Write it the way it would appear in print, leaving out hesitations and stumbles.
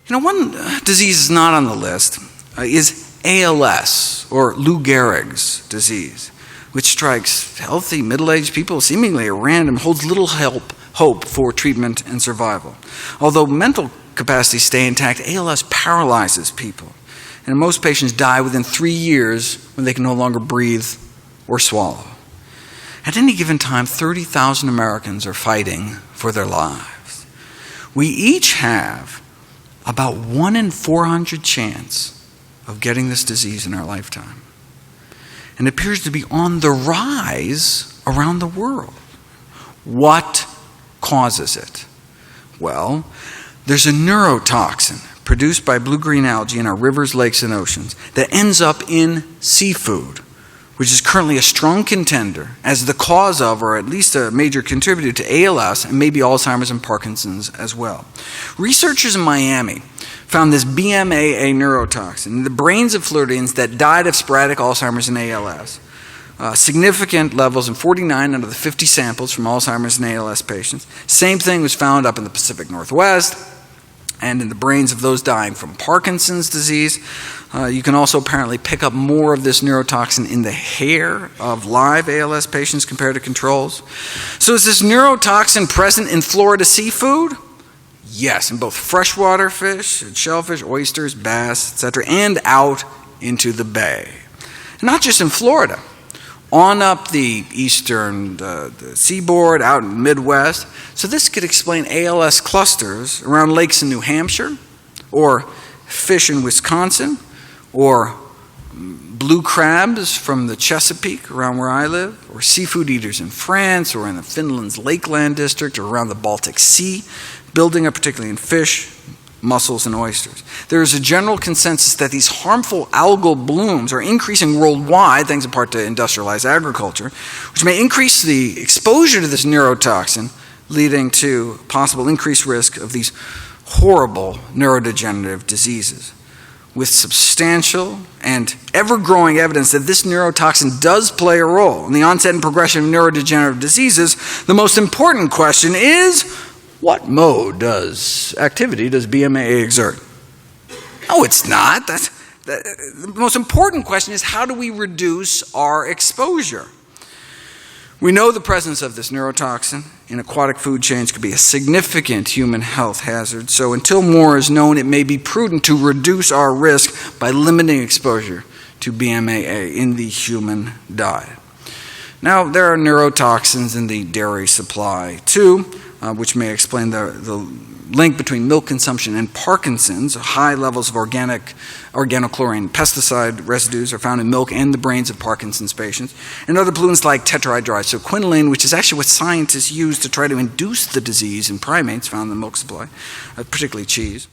One disease is not on the list is ALS, or Lou Gehrig's disease, which strikes healthy, middle-aged people seemingly at random, holds little hope for treatment and survival. Although mental capacities stay intact, ALS paralyzes people, and most patients die within 3 years when they can no longer breathe or swallow. At any given time, 30,000 Americans are fighting for their lives. We each have about 1 in 400 chance of getting this disease in our lifetime. And it appears to be on the rise around the world. What causes it? Well, there's a neurotoxin produced by blue-green algae in our rivers, lakes, and oceans that ends up in seafood, which is currently a strong contender as the cause of, or at least a major contributor to ALS and maybe Alzheimer's and Parkinson's as well. Researchers in Miami found this BMAA neurotoxin in the brains of Floridians that died of sporadic Alzheimer's and ALS. Significant levels in 49 out of the 50 samples from Alzheimer's and ALS patients. Same thing was found up in the Pacific Northwest and in the brains of those dying from Parkinson's disease. You can also apparently pick up more of this neurotoxin in the hair of live ALS patients compared to controls. So is this neurotoxin present in Florida seafood? Yes, in both freshwater fish, shellfish, oysters, bass, etc., and out into the bay. Not just in Florida. On up the eastern the seaboard, out in the Midwest. So this could explain ALS clusters around lakes in New Hampshire, or fish in Wisconsin, or blue crabs from the Chesapeake around where I live, or seafood eaters in France, or in the Finland's Lakeland district, or around the Baltic Sea, building up particularly in fish, mussels, and oysters. There is a general consensus that these harmful algal blooms are increasing worldwide, thanks in part to industrialized agriculture, which may increase the exposure to this neurotoxin, leading to possible increased risk of these horrible neurodegenerative diseases. With substantial and ever-growing evidence that this neurotoxin does play a role in the onset and progression of neurodegenerative diseases, the most important question is, what activity does BMAA exert? No, it's not. The most important question is, how do we reduce our exposure? We know the presence of this neurotoxin in aquatic food chains could be a significant human health hazard, so until more is known, it may be prudent to reduce our risk by limiting exposure to BMAA in the human diet. Now, there are neurotoxins in the dairy supply too, which may explain the link between milk consumption and Parkinson's. High levels of organochlorine pesticide residues are found in milk and the brains of Parkinson's patients. And other pollutants like tetrahydroisoquinoline, which is actually what scientists use to try to induce the disease in primates found in the milk supply, particularly cheese.